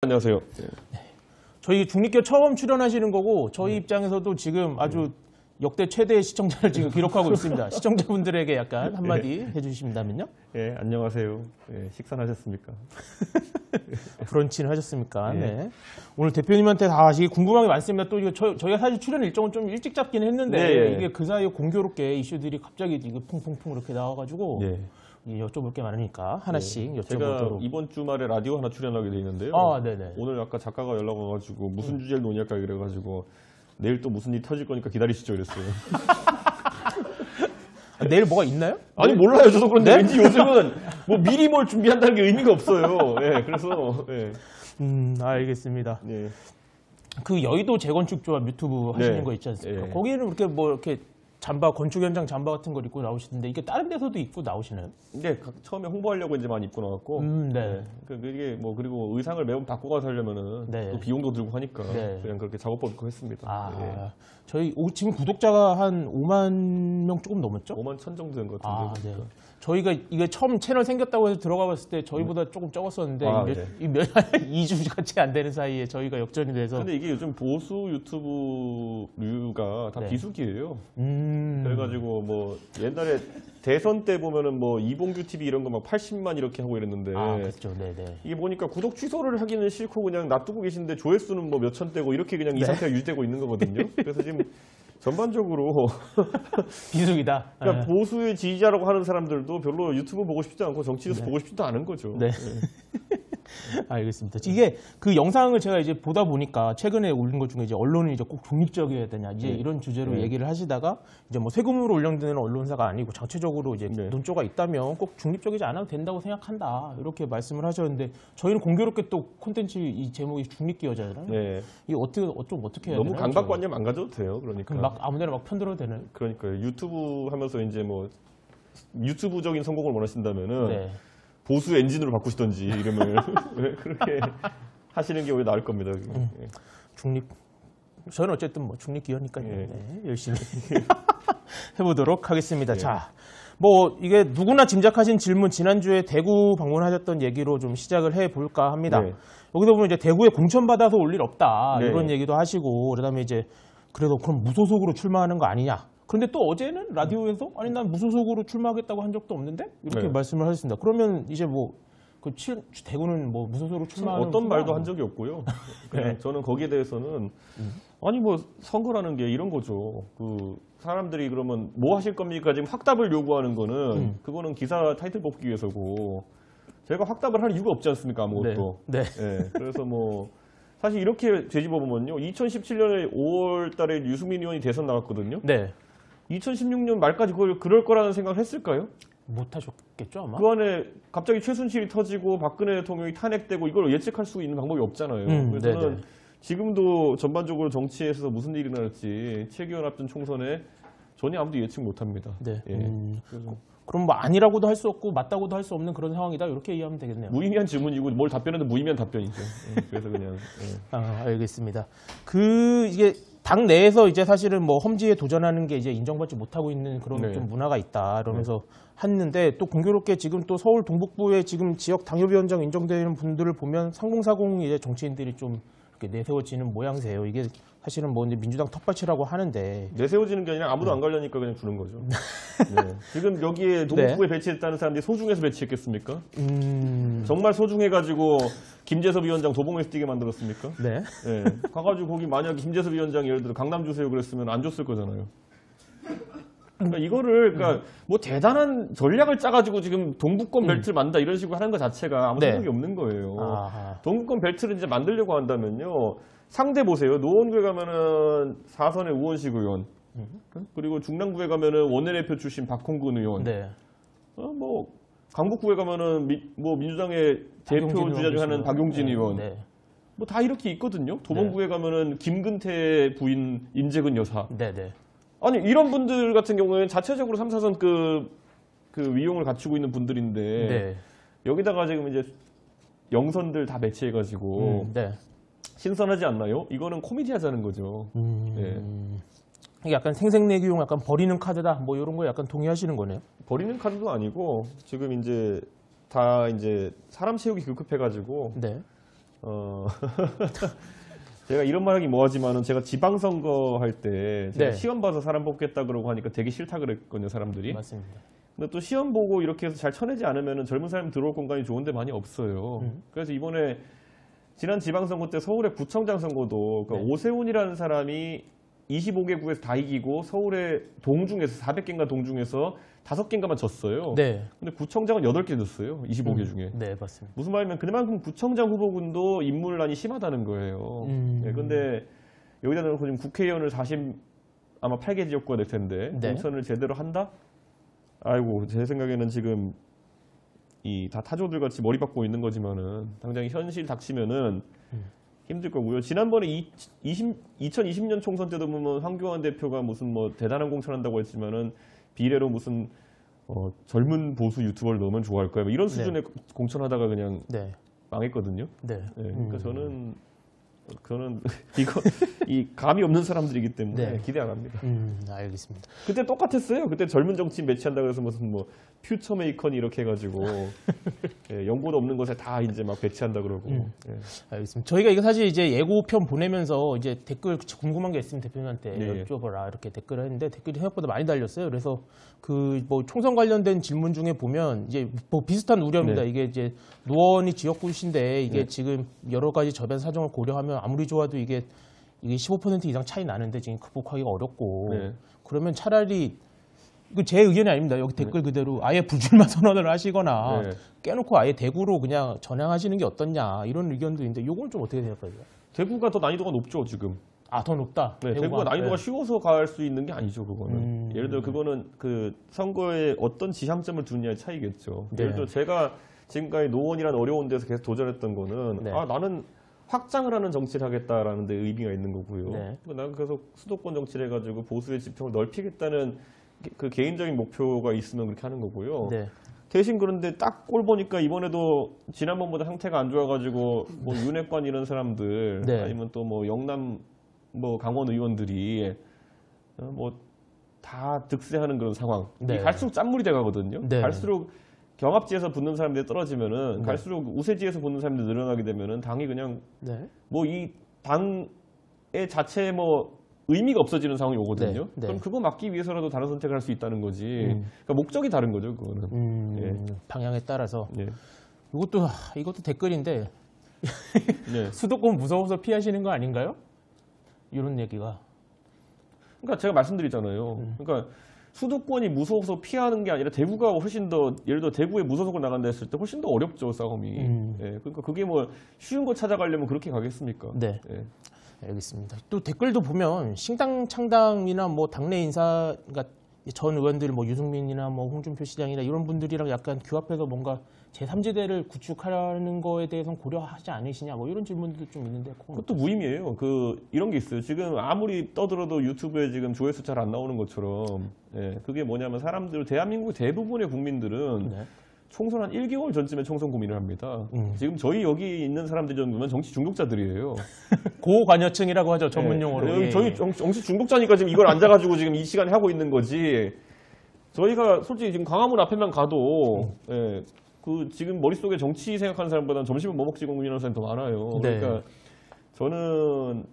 안녕하세요. 저희 중립교 처음 출연하시는 거고 저희 입장에서도 지금 아주 역대 최대의 시청자를 지금 기록하고 있습니다. 시청자분들에게 약간 한마디 해주신다면요? 예, 안녕하세요. 예, 식사는 하셨습니까? 브런치는 하셨습니까? 네. 오늘 대표님한테 다 궁금한 게 많습니다. 또 이거 저희가 사실 출연 일정은 좀 일찍 잡긴 했는데 네. 이게 그 사이에 공교롭게 이슈들이 갑자기 이게 퐁퐁퐁 이렇게 나와가지고 여쭤볼 게 많으니까 하나씩 여쭤보도록. 제가 이번 주말에 라디오 하나 출연하게 돼 있는데요. 네네. 오늘 아까 작가가 연락 와가지고 무슨 주제를 논의할까 그래가지고 내일 또 무슨 일이 터질 거니까 기다리시죠 이랬어요. 내일 뭐가 있나요? 아니 몰라요. 저도 그런데 왠지 요즘은 뭐 미리 뭘 준비한다는 게 의미가 없어요. 예, 그래서 알겠습니다. 예. 그 여의도 재건축 조합 유튜브 하시는 거 있지 않습니까? 거기는 이렇게 뭐 이렇게 잠바, 건축 현장 잠바 같은 걸 입고 나오시던데 이게 다른 데서도 입고 나오시나요? 네, 처음에 홍보하려고 이제 많이 입고 나왔고, 네. 그게 뭐 그리고 의상을 매번 바꿔 가서 하려면은 또 비용도 들고 하니까 그냥 그렇게 작업법 입고 했습니다. 저희 지금 구독자가 한 5만 명 조금 넘었죠? 5만 1천 정도 된 것 같은데. 네. 저희가 이게 처음 채널 생겼다고 해서 들어가 봤을 때 저희보다 조금 적었었는데 2주 같이 안 되는 사이에 저희가 역전이 돼서. 근데 이게 요즘 보수 유튜브류가 다 비수기예요. 그래가지고 뭐 옛날에 대선 때 보면은 뭐 이봉규 TV 이런 거 막 80만 이렇게 하고 이랬는데. 그렇죠. 네네. 이게 보니까 구독 취소를 하기는 싫고 그냥 놔두고 계신데 조회수는 뭐 몇천 대고 이렇게 그냥 이 상태가 유지되고 있는 거거든요. 그래서 지금 전반적으로 비수기다. 그러니까 보수의 지지자라고 하는 사람들도 별로 유튜브 보고 싶지도 않고 정치 뉴스 보고 싶지도 않은 거죠. 네. 알겠습니다. 이게 그 영상을 제가 이제 보다 보니까 최근에 올린 것 중에 이제 언론이 이제 꼭 중립적이어야 되냐 이제 이런 주제로 얘기를 하시다가 이제 뭐 세금으로 운영되는 언론사가 아니고 장체적으로 이제 논조가 있다면 꼭 중립적이지 않아도 된다고 생각한다 이렇게 말씀을 하셨는데 저희는 공교롭게 또 콘텐츠 이 제목이 중립기여자잖아요. 이게 어떻게 해야 되나요? 너무 강박관념 안 가져도 돼요. 그러니까 막 아무데나 막 편들어도 되나요? 그러니까요. 유튜브 하면서 이제 뭐 유튜브적인 성공을 원하신다면은 보수 엔진으로 바꾸시던지 이름을 왜 그렇게 하시는 게 오히려 나을 겁니다. 중립. 저는 어쨌든 뭐 중립기여니까요. 열심히 해보도록 하겠습니다. 자, 뭐 이게 누구나 짐작하신 질문 지난주에 대구 방문하셨던 얘기로 좀 시작을 해볼까 합니다. 여기서 보면 이제 대구에 공천받아서 올 일 없다 이런 얘기도 하시고 그다음에 이제 그래도 그럼 무소속으로 출마하는 거 아니냐. 그런데 또 어제는 라디오에서 아니 난 무소속으로 출마하겠다고 한 적도 없는데 이렇게 말씀을 하셨습니다. 그러면 이제 뭐 그 대구는 뭐 무소속으로 출마하는 어떤 말도 한 적이 없고요. 그냥 저는 거기에 대해서는 아니 뭐 선거라는 게 이런 거죠. 그 사람들이 그러면 뭐 하실 겁니까? 지금 확답을 요구하는 거는 그거는 기사 타이틀 뽑기 위해서고 제가 확답을 할 이유가 없지 않습니까? 아무것도. 그래서 뭐 사실 이렇게 되짚어 보면요. 2017년에 5월 달에 유승민 의원이 대선 나갔거든요. 2016년 말까지 그럴 거라는 생각을 했을까요? 못 하셨겠죠, 아마? 그 안에 갑자기 최순실이 터지고 박근혜 대통령이 탄핵되고 이걸 예측할 수 있는 방법이 없잖아요. 그래서 저는 지금도 전반적으로 정치에서 무슨 일이 날지 7개월 앞둔 총선에 전혀 아무도 예측 못 합니다. 그럼 뭐 아니라고도 할 수 없고 맞다고도 할 수 없는 그런 상황이다. 이렇게 이해하면 되겠네요. 무의미한 질문이고 뭘 답변해도 무의미한 답변이죠. 그래서 그냥. 알겠습니다. 이게 당 내에서 이제 사실은 뭐 험지에 도전하는 게 이제 인정받지 못하고 있는 그런 좀 문화가 있다. 이러면서 했는데 또 공교롭게 지금 또 서울 동북부에 지금 지역 당협위원장 인정되는 분들을 보면 상공사공 이제 정치인들이 좀 이렇게 내세워지는 모양새예요. 이게 사실은 뭐 이제 민주당 텃밭이라고 하는데 내세워지는 게 아니라 아무도 안 가려니까 그냥 주는 거죠. 지금 여기에 동북부에 배치했다는 사람들이 소중해서 배치했겠습니까? 정말 소중해가지고 김재섭 위원장 도봉에서 뛰게 만들었습니까? 가가지고 거기 만약에 김재섭 위원장이 예를 들어 강남 주세요 그랬으면 안 줬을 거잖아요. 그러니까 이거를 뭐 대단한 전략을 짜가지고 지금 동북권 벨트를 만든다 이런 식으로 하는 것 자체가 아무 생각이 없는 거예요. 동북권 벨트를 이제 만들려고 한다면요. 상대 보세요. 노원구에 가면은 4선의 우원식 의원, 그리고 중랑구에 가면은 원내대표 출신 박홍근 의원, 뭐 강북구에 가면은 뭐 민주당의 대표 주자 중 하나는 박용진 의원, 뭐 다 이렇게 있거든요. 도봉구에 가면은 김근태 부인 임재근 여사. 아니 이런 분들 같은 경우에는 자체적으로 3, 4선 그 위용을 갖추고 있는 분들인데 여기다가 지금 이제 영선들 다 배치해가지고 신선하지 않나요? 이거는 코미디 하자는 거죠. 이게 약간 생색내기용 약간 버리는 카드다 뭐 이런 거 약간 동의하시는 거네요. 버리는 카드도 아니고 지금 이제 다 이제 사람 채우기 급급해가지고 제가 이런 말 하기 뭐하지만은 제가 지방선거 할 때 제가 네. 시험 봐서 사람 뽑겠다 그러고 하니까 되게 싫다 그랬거든요, 사람들이. 맞습니다. 근데 또 시험 보고 이렇게 해서 잘 쳐내지 않으면은 젊은 사람이 들어올 공간이 좋은데 많이 없어요. 그래서 이번에 지난 지방선거 때 서울의 구청장 선거도 그러니까 네. 오세훈이라는 사람이 25개 구에서 다 이기고 서울의 동중에서 400개인가 동중에서 5개인가만 졌어요. 네. 근데 구청장은 8개 졌어요. 25개 중에. 네, 맞습니다. 무슨 말이면 그만큼 구청장 후보군도 인물난이 심하다는 거예요. 네, 근데 여기다 놓고 지금 국회의원을 8개 지역구가 될 텐데 네. 공천을 제대로 한다? 아이고 제 생각에는 지금 이 다 타조들 같이 머리 박고 있는 거지만은 당장 현실 닥치면은 힘들 거고요. 지난번에 2020년 총선 때도 보면 황교안 대표가 무슨 뭐 대단한 공천한다고 했지만은 비례로 무슨 젊은 보수 유튜버를 넣으면 좋아할 거야. 뭐 이런 수준의 공천하다가 그냥 네. 망했거든요. 네. 네, 그러니까 저는 이거 이 감이 없는 사람들이기 때문에 네. 기대 안 합니다. 알겠습니다. 그때 똑같았어요. 그때 젊은 정치인 매치한다 그래서 무슨 뭐 퓨처 메이커니 이렇게 해가지고 예, 연고도 없는 것에 다 이제 막 배치한다 그러고. 예. 알겠습니다. 저희가 이거 사실 이제 예고편 보내면서 이제 댓글 궁금한 게 있으면 대표님한테 네. 여쭤보라 이렇게 댓글을 했는데 댓글이 생각보다 많이 달렸어요. 그래서 그 뭐 총선 관련된 질문 중에 보면 이제 뭐 비슷한 우려입니다. 네. 이게 이제 노원이 지역구신데 이게 네. 지금 여러 가지 저변 사정을 고려하면 아무리 좋아도 이게 15% 이상 차이 나는데 지금 극복하기가 어렵고 네. 그러면 차라리 이거 제 의견이 아닙니다. 여기 댓글 그대로 아예 불출마 선언을 하시거나 네. 깨놓고 아예 대구로 그냥 전향하시는 게 어떻냐 이런 의견도 있는데 요건 좀 어떻게 생각하세요? 대구가 더 난이도가 높죠 지금. 아, 더 높다. 네, 대구가 난이도가 네. 쉬워서 갈 수 있는 게 아니죠 그거는. 예를 들어 그거는 그 선거에 어떤 지향점을 두느냐의 차이겠죠. 네. 예를 들어 제가 지금까지 노원이라는 어려운 데서 계속 도전했던 거는 네. 나는 확장을 하는 정치를 하겠다라는 데 의미가 있는 거고요. 네. 나는 계속 수도권 정치를 해가지고 보수의 지평을 넓히겠다는 그 개인적인 목표가 있으면 그렇게 하는 거고요. 네. 대신 그런데 딱 꼴 보니까 이번에도 지난번보다 상태가 안 좋아가지고 뭐 윤핵관 이런 사람들 네. 아니면 또 뭐 영남 뭐 강원 의원들이 뭐 다 득세하는 그런 상황. 네. 이 갈수록 짠물이 돼가거든요. 네. 갈수록 경합지에서 붙는 사람들이 떨어지면은 네. 갈수록 우세지에서 붙는 사람들이 늘어나게 되면은 당이 그냥 네. 뭐 이 당의 자체에 뭐 의미가 없어지는 상황이 오거든요. 네. 네. 그럼 그거 막기 위해서라도 다른 선택을 할 수 있다는 거지. 그러니까 목적이 다른 거죠, 그거는. 예. 방향에 따라서 예. 이것도 댓글인데 네. 수도권 무서워서 피하시는 거 아닌가요? 이런 얘기가. 그러니까 제가 말씀드리잖아요. 그러니까 수도권이 무서워서 피하는 게 아니라 대구가 훨씬 더 예를 들어 대구에 무소속을 나간다 했을 때 훨씬 더 어렵죠 싸움이. 예. 그러니까 그게 뭐 쉬운 거 찾아가려면 그렇게 가겠습니까? 네. 예. 알겠습니다. 또 댓글도 보면 신당 창당이나 뭐 당내 인사, 그러니까 전 의원들 뭐 유승민이나 뭐 홍준표 시장이나 이런 분들이랑 약간 규합해서 뭔가 제3지대를 구축하려는 거에 대해서는 고려하지 않으시냐 뭐 이런 질문들도 좀 있는데 그것도 무의미해요. 이런 게 있어요. 지금 아무리 떠들어도 유튜브에 지금 조회수 잘 안 나오는 것처럼 예. 그게 뭐냐면 사람들 대한민국 대부분의 국민들은 네. 총선 한 1개월 전쯤에 총선 고민을 합니다. 지금 저희 여기 있는 사람들 정도면 정치 중독자들이에요. 고관여층이라고 하죠 전문 용어로. 네. 저희 정치 중독자니까 지금 이걸 앉아가지고 지금 이 시간에 하고 있는 거지. 저희가 솔직히 지금 광화문 앞에만 가도 예, 그 지금 머릿속에 정치 생각하는 사람보다는 점심은 뭐 먹지 고민하는 사람이 더 많아요. 네. 그러니까 저는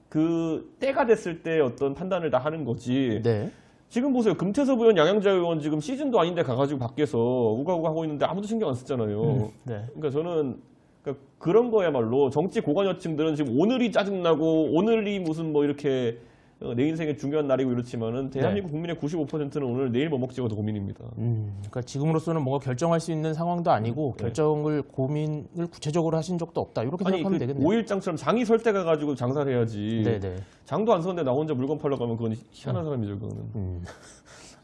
그 때가 됐을 때 어떤 판단을 다 하는 거지. 네. 지금 보세요. 금태섭 의원, 양양자 의원 지금 시즌도 아닌데 가가지고 밖에서 우가우가 하고 있는데 아무도 신경 안 쓰잖아요. 네. 그러니까 저는 그런 거야말로 정치 고관여층들은 지금 오늘이 짜증나고 오늘이 무슨 뭐 이렇게 내 인생의 중요한 날이고 이렇지만은 대한민국 국민의 95%는 오늘 내일 뭐 먹지가 더 고민입니다. 그러니까 지금으로서는 뭔가 결정할 수 있는 상황도 아니고 고민을 구체적으로 하신 적도 없다. 이렇게 생각하면 되겠네요. 오일장처럼 장이 설 때 가가지고 장사를 해야지. 네네. 장도 안 서는데 나 혼자 물건 팔러 가면 그건 희한한 사람이죠, 그거는.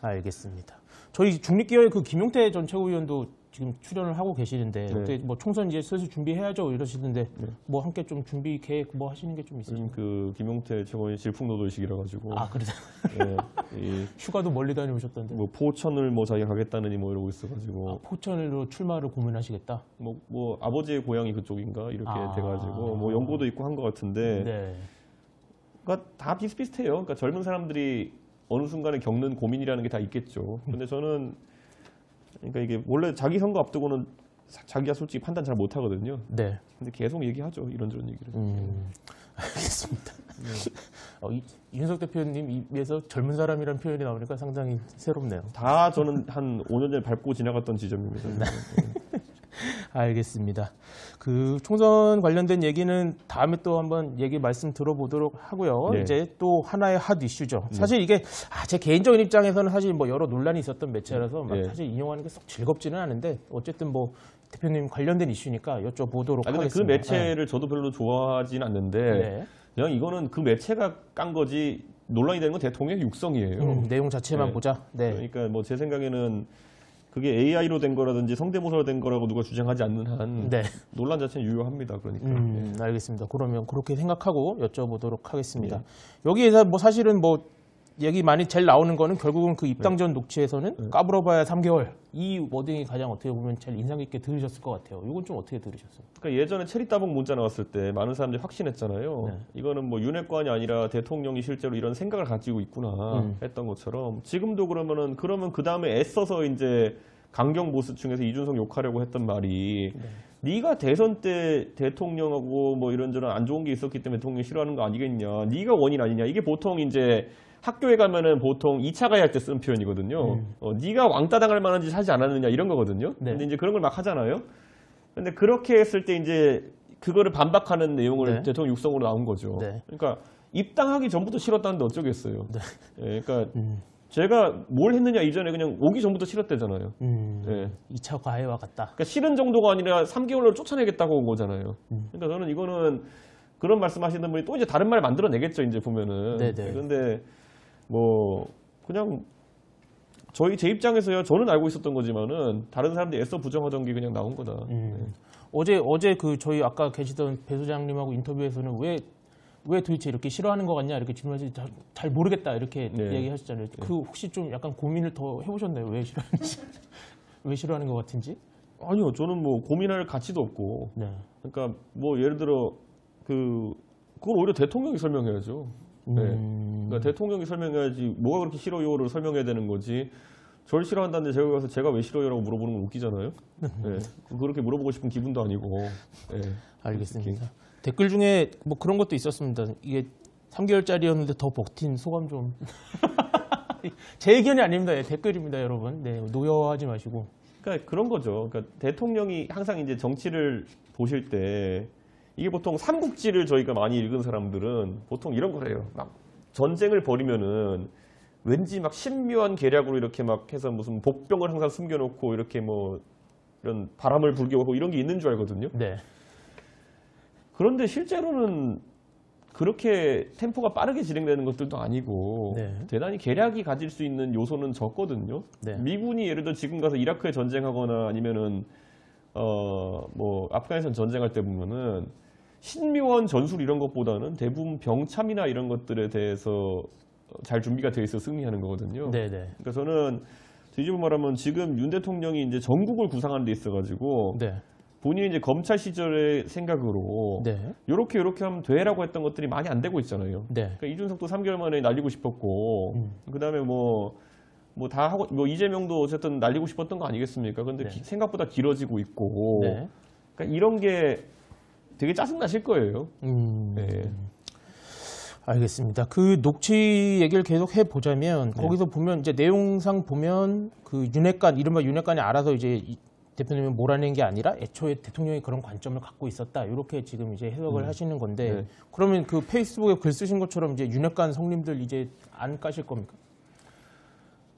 알겠습니다. 저희 중립기업의 그 김용태 전 최고위원도 지금 출연을 하고 계시는데 네. 어떻게 뭐 총선 이제 슬슬 준비해야죠 이러시는데 뭐 함께 좀 준비 계획 뭐 하시는 게 좀 있으신가요? 그 김용태 최고위 질풍노도이시기라 가지고. 아 그래서 예, 휴가도 멀리 다녀오셨던데. 뭐 포천을 뭐 자기가 가겠다느니 뭐 이러고 있어가지고. 포천으로 출마를 고민하시겠다. 뭐 아버지의 고향이 그쪽인가 이렇게 돼가지고 뭐 연고도 있고 한 것 같은데. 네. 그러니까 다 비슷비슷해요. 그러니까 젊은 사람들이 어느 순간에 겪는 고민이라는 게 다 있겠죠. 근데 저는 그러니까 이게 원래 자기 선거 앞두고는 자기가 솔직히 판단 잘 못하거든요. 네. 근데 계속 얘기하죠. 이런저런 얘기를. 알겠습니다. 이준석 대표님 입에서 젊은 사람이라는 표현이 나오니까 상당히 새롭네요. 다 저는 한 5년 전에 밟고 지나갔던 지점입니다. 알겠습니다. 그 총선 관련된 얘기는 다음에 또 한번 얘기 말씀 들어보도록 하고요. 네. 이제 또 하나의 핫 이슈죠. 사실 이게 제 개인적인 입장에서는 사실 뭐 여러 논란이 있었던 매체라서 막 네. 사실 인용하는 게 썩 즐겁지는 않은데 어쨌든 뭐 대표님 관련된 이슈니까 여쭤보도록 근데 하겠습니다. 그 매체를 저도 별로 좋아하진 않는데 네. 그냥 이거는 그 매체가 깐 거지 논란이 되는 건 대통령의 육성이에요. 내용 자체만 네. 보자. 네. 그러니까 뭐 제 생각에는 그게 AI로 된 거라든지 성대모사로 된 거라고 누가 주장하지 않는 한 네. 논란 자체는 유효합니다. 그러니까. 알겠습니다. 그러면 그렇게 생각하고 여쭤보도록 하겠습니다. 여기에서 뭐 사실은 뭐 얘기 많이 제일 나오는 거는 결국은 그 입당 전 녹취에서는 까불어봐야 3개월 이 워딩이 가장 어떻게 보면 제일 인상 깊게 들으셨을 것 같아요. 이건 좀 어떻게 들으셨어요? 그러니까 예전에 체리따봉 문자 나왔을 때 많은 사람들이 확신했잖아요. 네. 이거는 뭐 윤핵관이 아니라 대통령이 실제로 이런 생각을 가지고 있구나 했던 것처럼 지금도 그러면 그 다음에 애써서 이제 강경 보수 중에서 이준석 욕하려고 했던 말이 네가 대선 때 대통령하고 뭐 이런저런 안 좋은 게 있었기 때문에 대통령 싫어하는 거 아니겠냐. 네가 원인 아니냐. 이게 보통 이제 학교에 가면은 보통 2차 가야 할 때 쓰는 표현이거든요. 네가 왕따 당할 만한 짓 하지 않았느냐 이런 거거든요. 네. 근데 이제 그런 걸 막 하잖아요. 근데 그렇게 했을 때 이제 그거를 반박하는 내용을 네. 대통령 육성으로 나온 거죠. 네. 그러니까 입당하기 전부터 싫었다는데 어쩌겠어요. 네. 예, 그러니까 제가 뭘 했느냐 이전에 그냥 오기 전부터 싫었대잖아요. 예. 2차 과외와 같다. 그러니까 싫은 정도가 아니라 3개월로 쫓아내겠다고 온 거잖아요. 그러니까 저는 이거는 그런 말씀하시는 분이 또 이제 다른 말 만들어내겠죠. 이제 보면은. 네네. 그런데 뭐 그냥 제 입장에서요. 저는 알고 있었던 거지만은 다른 사람들이 애써 부정하던 게 그냥 나온 거다. 어제 그 저희 아까 계시던 배 소장님하고 인터뷰에서는 왜 도대체 이렇게 싫어하는 것 같냐 이렇게 질문하시 잘 모르겠다 이렇게 네. 얘기하셨잖아요. 그 혹시 좀 약간 고민을 더 해보셨나요? 왜 싫어하는지 왜 싫어하는 것 같은지? 아니요, 저는 뭐 고민할 가치도 없고. 네. 그러니까 뭐 예를 들어 그걸 오히려 대통령이 설명해야죠. 네. 그러니까 대통령이 설명해야지 뭐가 그렇게 싫어요를 설명해야 되는 거지. 절 싫어한다는데 제가 가서 제가 왜 싫어요라고 물어보는 건 웃기잖아요. 네. 그렇게 물어보고 싶은 기분도 아니고. 네. 알겠습니다. 댓글 중에 뭐 그런 것도 있었습니다. 이게 3개월짜리였는데 더 버틴 소감 좀. 제 의견이 아닙니다. 예, 댓글입니다, 여러분. 네, 노여워하지 마시고. 그러니까 그런 거죠. 그러니까 대통령이 항상 이제 정치를 보실 때 이게 보통 삼국지를 저희가 많이 읽은 사람들은 보통 이런 거래요. 막 전쟁을 벌이면은 왠지 막 신묘한 계략으로 이렇게 막 해서 무슨 복병을 항상 숨겨놓고 이렇게 뭐 이런 바람을 불게 하고 이런 게 있는 줄 알거든요. 네. 그런데 실제로는 그렇게 템포가 빠르게 진행되는 것들도 아니고 네. 대단히 계략이 가질 수 있는 요소는 적거든요. 네. 미군이 예를 들어 지금 가서 이라크에 전쟁하거나 아니면은 뭐 아프가니스탄 전쟁할 때 보면은 신묘한 전술 이런 것보다는 대부분 병참이나 이런 것들에 대해서 잘 준비가 돼 있어 승리하는 거거든요. 네, 네. 그러니까 저는 뒤집어 말하면 지금 윤 대통령이 이제 전국을 구상하는 데 있어가지고 네. 본인이 이제 검찰 시절의 생각으로 네. 요렇게 하면 돼라고 했던 것들이 많이 안 되고 있잖아요. 네. 그러니까 이준석도 3개월 만에 날리고 싶었고 그다음에 뭐 다 하고 뭐 이재명도 어쨌든 날리고 싶었던 거 아니겠습니까? 근데 네. 생각보다 길어지고 있고 네. 그러니까 이런 게 되게 짜증나실 거예요. 네. 알겠습니다. 그 녹취 얘기를 계속 해보자면 거기서 보면 이제 내용상 보면 그 윤핵관 이른바 윤핵관이 알아서 이제 대표님이 몰아낸 게 아니라 애초에 대통령이 그런 관점을 갖고 있었다. 이렇게 지금 이제 해석을 하시는 건데 네. 그러면 그 페이스북에 글 쓰신 것처럼 이제 윤핵관 성님들 이제 안 까실 겁니까?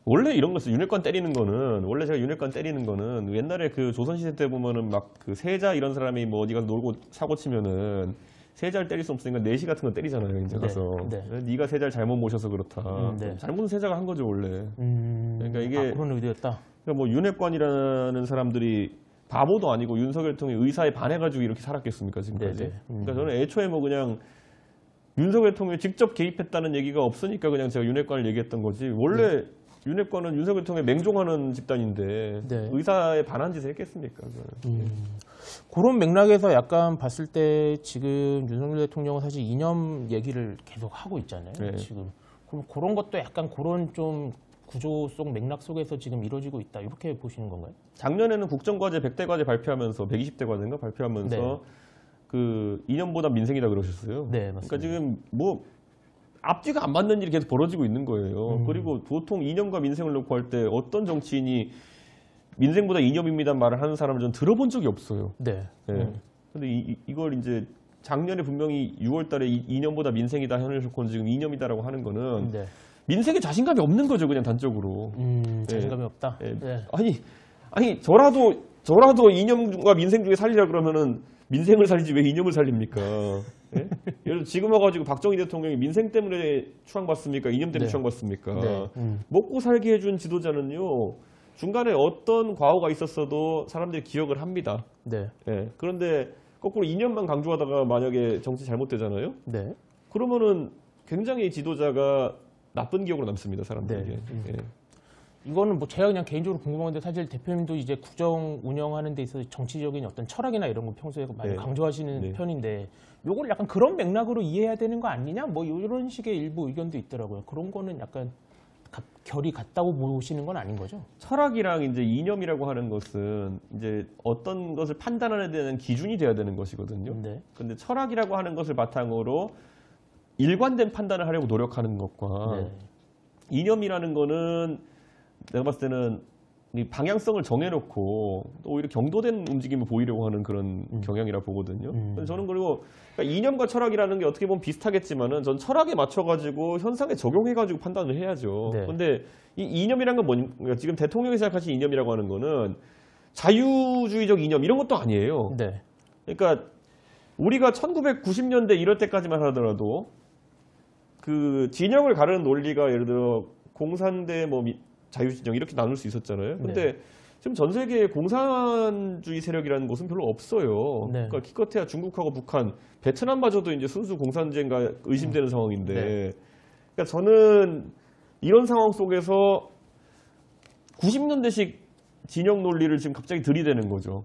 원래 이런 거죠. 윤핵관 때리는 거는 원래 제가 윤핵관 때리는 거는 옛날에 그 조선시대 때 보면은 막 그 세자 이런 사람이 뭐 어디 가서 놀고 사고 치면은 세자를 때릴 수 없으니까 내시 같은 거 때리잖아요. 이제 가서 네가 세자를 잘못 모셔서 그렇다. 네. 잘못은 세자가 한 거죠 원래. 그러니까 이게 그런 의도였다. 그러니까 뭐 윤핵관이라는 사람들이 바보도 아니고 윤석열 대통령의 의사에 반해가지고 이렇게 살았겠습니까 지금까지. 그러니까 저는 애초에 뭐 그냥 윤석열 대통령이 직접 개입했다는 얘기가 없으니까 그냥 제가 윤핵관을 얘기했던 거지. 원래 윤핵관은 윤석열 대통령에 맹종하는 집단인데 의사에 반한 짓을 했겠습니까? 그런 맥락에서 약간 봤을 때 지금 윤석열 대통령은 사실 이념 얘기를 계속 하고 있잖아요. 지금 그럼 그런 것도 약간 그런 좀 구조 속 맥락 속에서 지금 이루어지고 있다. 이렇게 보시는 건가요? 작년에는 국정과제 100대 과제 발표하면서 120대 과제인가 발표하면서 네. 그 이념보다 민생이다 그러셨어요. 네, 맞습니다. 그러니까 지금 뭐 앞뒤가 안 맞는 일이 계속 벌어지고 있는 거예요. 그리고 보통 이념과 민생을 놓고 할 때 어떤 정치인이 민생보다 이념입니다 말을 하는 사람을 전 들어본 적이 없어요. 네. 근데 이걸 이제 작년에 분명히 6월 달에 이념보다 민생이다 해놓고 지금 이념이다라고 하는 거는 네. 민생에 자신감이 없는 거죠, 그냥 단적으로. 자신감이 없다. 예. 네. 아니 저라도 이념과 민생 중에 살리라 그러면은 민생을 살리지 왜 이념을 살립니까? 예? 예를 들어 지금 와가지고 박정희 대통령이 민생 때문에 추앙받습니까? 이념 때문에 네. 추앙받습니까? 네. 먹고 살게 해준 지도자는요 중간에 어떤 과오가 있었어도 사람들이 기억을 합니다. 네. 예. 그런데 거꾸로 이념만 강조하다가 만약에 정치 잘못되잖아요? 네. 그러면은 굉장히 지도자가 나쁜 기억으로 남습니다, 사람들에게. 네. 예. 이거는 뭐 제가 그냥 개인적으로 궁금한 건데 사실 대표님도 이제 국정 운영하는 데 있어서 정치적인 어떤 철학이나 이런 거 평소에 많이 네. 강조하시는 네. 편인데 요걸 약간 그런 맥락으로 이해해야 되는 거 아니냐? 뭐 이런 식의 일부 의견도 있더라고요. 그런 거는 약간 결이 같다고 보시는 건 아닌 거죠? 철학이랑 이제 이념이라고 하는 것은 이제 어떤 것을 판단하는 데는 기준이 되어야 되는 것이거든요. 네. 근데 철학이라고 하는 것을 바탕으로 일관된 판단을 하려고 노력하는 것과 네. 이념이라는 거는 내가 봤을 때는 이 방향성을 정해놓고 또 오히려 경도된 움직임을 보이려고 하는 그런 경향이라 보거든요. 그래서 저는 그리고 그러니까 이념과 철학이라는 게 어떻게 보면 비슷하겠지만은 전 철학에 맞춰가지고 현상에 적용해가지고 판단을 해야죠. 네. 근데 이 이념이라는 건 뭐냐? 지금 대통령이 생각하신 이념이라고 하는 거는 자유주의적 이념 이런 것도 아니에요. 네. 그러니까 우리가 1990년대 이럴 때까지만 하더라도 그 진영을 가르는 논리가 예를 들어 공산대 뭐 자유진영 이렇게 나눌 수 있었잖아요. 근데 네. 지금 전 세계에 공산주의 세력이라는 곳은 별로 없어요. 네. 그러니까 기껏해야 중국하고 북한, 베트남마저도 이제 순수 공산주의인가 의심되는 상황인데, 네. 그러니까 저는 이런 상황 속에서 90년대식 진영 논리를 지금 갑자기 들이대는 거죠.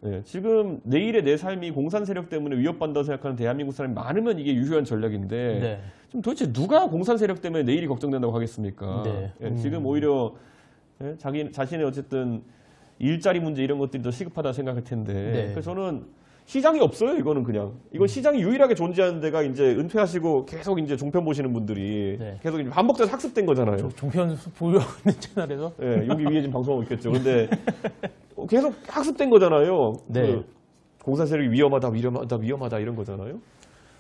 예, 지금 내일의 내 삶이 공산 세력 때문에 위협받는다고 생각하는 대한민국 사람이 많으면 이게 유효한 전략인데 네. 지금 도대체 누가 공산 세력 때문에 내일이 걱정된다고 하겠습니까? 네. 예, 지금 오히려 예, 자신의 어쨌든 일자리 문제 이런 것들이 더 시급하다 생각할 텐데 네. 그래서 저는 시장이 없어요. 이거는 그냥 이건 시장이 유일하게 존재하는 데가 이제 은퇴하시고 계속 이제 종편 보시는 분들이 네. 계속 이제 반복돼서 학습된 거잖아요. 종편 보유하고 있는 채널에서 예, 여기 위에 지금 방송하고 있겠죠. 근데 계속 학습된 거잖아요. 네. 그 공산 세력이 위험하다 이런 거잖아요.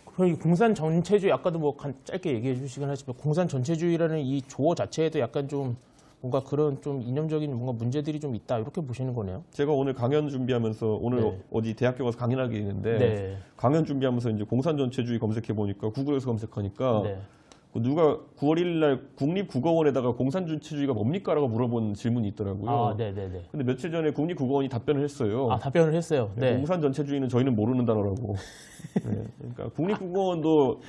그럼 이 공산 전체주의 아까도 뭐 짧게 얘기해 주시긴 하지만 공산 전체주의라는 이 조어 자체에도 약간 좀 뭔가 그런 좀 이념적인 뭔가 문제들이 좀 있다 이렇게 보시는 거네요. 제가 오늘 강연 준비하면서 오늘 네. 어디 대학교 가서 강연하게 있는데 네. 강연 준비하면서 이제 공산 전체주의 검색해 보니까 구글에서 검색하니까 네. 누가 9월 1일 날 국립국어원에다가 공산 전체주의가 뭡니까라고 물어본 질문이 있더라고요. 아, 네, 네, 네. 근데 며칠 전에 국립국어원이 답변을 했어요. 아, 답변을 했어요. 네. 공산 전체주의는 저희는 모르는 단어라고. 네. 그러니까 국립국어원도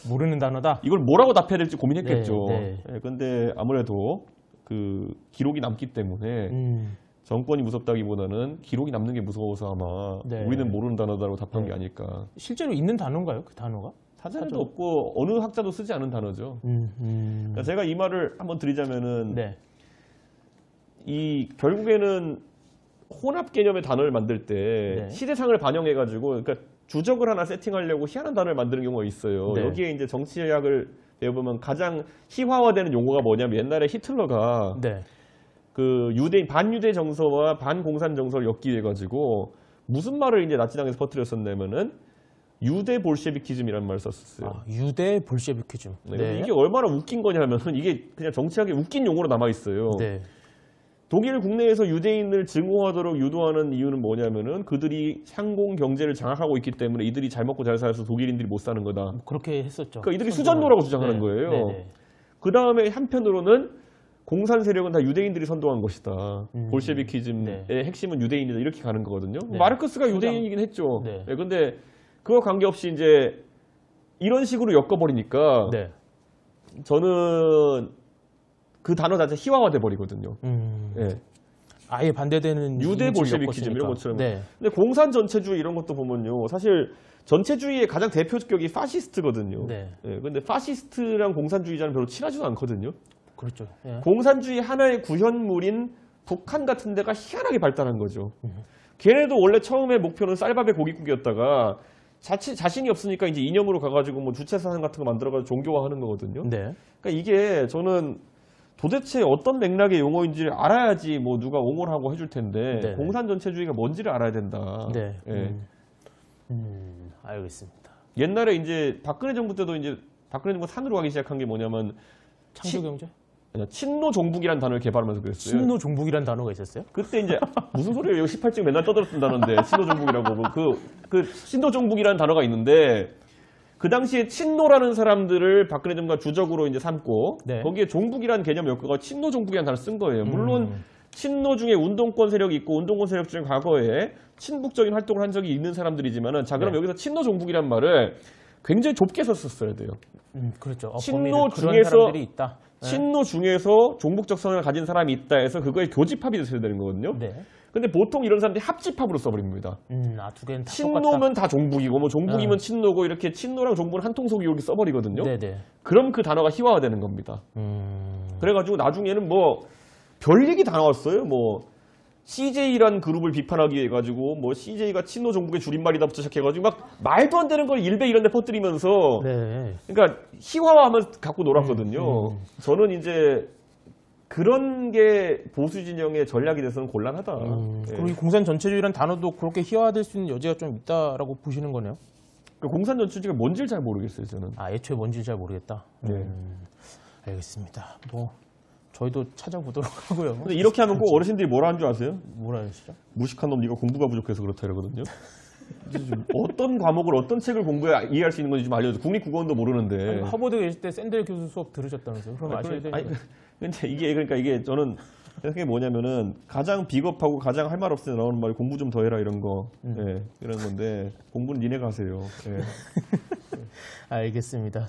모르는 단어다. 이걸 뭐라고 답해야 될지 고민했겠죠. 네, 근데 아무래도 그 기록이 남기 때문에 정권이 무섭다기보다는 기록이 남는 게 무서워서 아마 네. 우리는 모르는 단어다라고 답한 네. 게 아닐까. 실제로 있는 단어인가요? 그 단어가? 사전에도 없고 어느 학자도 쓰지 않은 단어죠. 그러니까 제가 이 말을 한번 드리자면은 네. 이 결국에는 혼합 개념의 단어를 만들 때 네. 시대상을 반영해가지고 그러니까 주적을 하나 세팅하려고 희한한 단어를 만드는 경우가 있어요. 네. 여기에 이제 정치학을 배워보면 가장 희화화되는 용어가 뭐냐면 옛날에 히틀러가 네. 그 유대인 반유대 정서와 반공산 정서를 엮기 위해 가지고 무슨 말을 이제 나치당에서 퍼뜨렸었냐면은 유대 볼셰비키즘이라는 말을 썼었어요. 아, 유대 볼셰비키즘. 네. 근데 이게 얼마나 웃긴 거냐면은 이게 그냥 정치학에 웃긴 용어로 남아 있어요. 네. 독일 국내에서 유대인을 증오하도록 유도하는 이유는 뭐냐면은 그들이 상공 경제를 장악하고 있기 때문에 이들이 잘 먹고 잘 살아서 독일인들이 못 사는 거다. 그렇게 했었죠. 그러니까 이들이 수잔노라고 주장하는 네. 거예요. 네, 네. 그 다음에 한편으로는 공산 세력은 다 유대인들이 선동한 것이다. 볼셰비키즘의 네. 핵심은 유대인이다. 이렇게 가는 거거든요. 네. 마르크스가 유대인이긴 했죠. 네. 네, 근데 그와 관계없이 이제 이런 식으로 엮어버리니까 네. 저는 그 단어 자체 희화화돼 버리거든요. 네. 아예 반대되는 유대 이미지를 볼셰비키즘 이런 엮었으니까. 것처럼. 네. 근데 공산 전체주의 이런 것도 보면요. 사실 전체주의의 가장 대표격이 파시스트거든요. 네. 근데 파시스트랑 공산주의자는 별로 친하지도 않거든요. 그렇죠. 예. 공산주의 하나의 구현물인 북한 같은 데가 희한하게 발달한 거죠. 걔네도 원래 처음에 목표는 쌀밥에 고깃국이었다가 자신이 없으니까 이제 이념으로 가가지고 뭐 주체사상 같은 거 만들어가지고 종교화하는 거거든요. 네. 그러니까 이게 저는 도대체 어떤 맥락의 용어인지를 알아야지 뭐 누가 옹호를 하고 해줄 텐데 네. 공산 전체주의가 뭔지를 알아야 된다. 네. 예. 알겠습니다. 옛날에 이제 박근혜 정부 때도 이제 박근혜 정부가 산으로 가기 시작한 게 뭐냐면 창조경제? 친노 종북이라는 단어를 개발하면서 그랬어요. 친노 종북이라는 단어가 있었어요? 그때 이제 무슨 소리예요? 18층 맨날 떠들었던 단어인데 친노 종북이라고 그 친노 종북이라는 단어가 있는데 그 당시에 친노라는 사람들을 박근혜 정부가 주적으로 이제 삼고 네. 거기에 종북이라는 개념이 없고 친노 종북이라는 단어를 쓴 거예요. 물론 친노 중에 운동권 세력이 있고 운동권 세력 중에 과거에 친북적인 활동을 한 적이 있는 사람들이지만은 자 그럼 네. 여기서 친노 종북이란 말을 굉장히 좁게 썼어야 돼요. 그렇죠. 친노 그런 중에서 사람들이 있다. 네. 친노 중에서 종북적 성향을 가진 사람이 있다 해서 그거에 교집합이 됐어야 되는 거거든요. 네. 근데 보통 이런 사람들이 합집합으로 써버립니다. 두 개는 다 친노면 다 종북이고 뭐 종북이면 친노고 이렇게 친노랑 종북은 한 통속이 이렇게 써버리거든요. 네네. 그럼 그 단어가 희화화되는 겁니다. 그래가지고 나중에는 뭐 별 얘기 다 나왔어요. 뭐 CJ라는 그룹을 비판하기 위해 가지고 뭐 CJ가 친노 종북의 줄임말이다부터 시작해가지고 막 말도 안 되는 걸 일베 이런 데 퍼뜨리면서 네. 그러니까 희화화하면 갖고 놀았거든요. 저는 이제 그런 게 보수 진영의 전략이 돼서는 곤란하다. 예. 그리고 이 공산 전체주의라는 단어도 그렇게 희화화될 수 있는 여지가 좀 있다라고 보시는 거네요. 그 공산 전체주의가 뭔지를 잘 모르겠어요, 저는. 애초에 뭔지 잘 모르겠다. 네. 알겠습니다. 뭐 저희도 찾아보도록 하고요. 근데 이렇게 하면 꼭 어르신들이 뭐라 하는 줄 아세요? 뭐라 하시죠? 무식한 놈 네가 공부가 부족해서 그렇다 이러거든요. 어떤 과목을 어떤 책을 공부해 이해할 수 있는 건지 좀 알려줘. 국립국어원도 모르는데. 하버드 계실 때 샌델 교수 수업 들으셨다면서요? 그럼 아셔야 되는 거예요. 근데 이게 저는 생각이 뭐냐면은 가장 비겁하고 가장 할 말 없을 때 나오는 말이 공부 좀 더 해라 이런 거. 예, 이런 건데 공부는 니네가 하세요. 예. 알겠습니다.